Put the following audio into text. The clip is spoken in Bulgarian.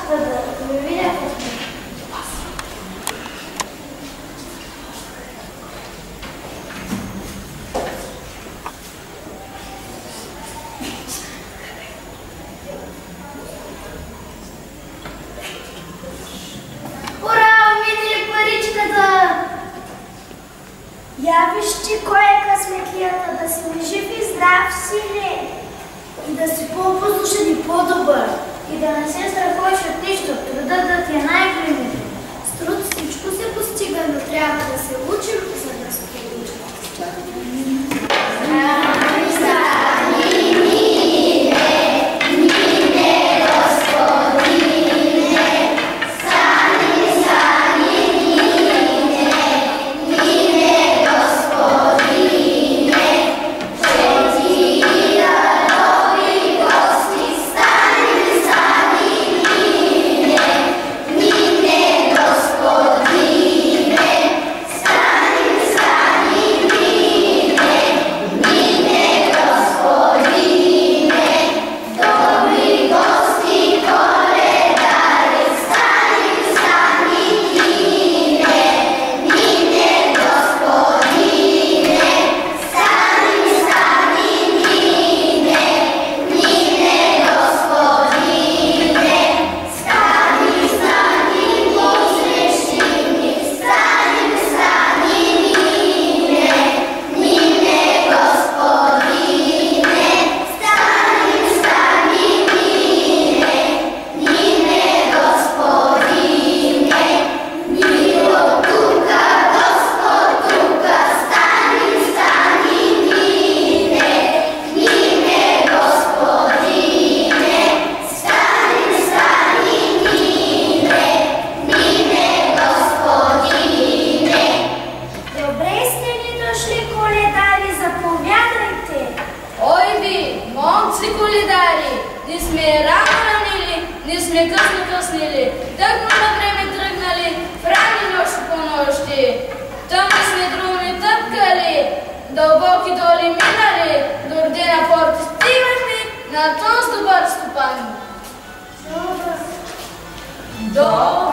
за да ме видя в нас. Я виж ти кой е късметлията, да си ми жив и здрав, сине. И да си по-послушен и по-добър. И да не се страхуваш от нищо. Трудът да ти е най-големите. С труд всичко се постига, но трябва да се учим, за да се получим. Дълбоки доли минали, до родена порта стигнахме, на този добър стопан. Добър.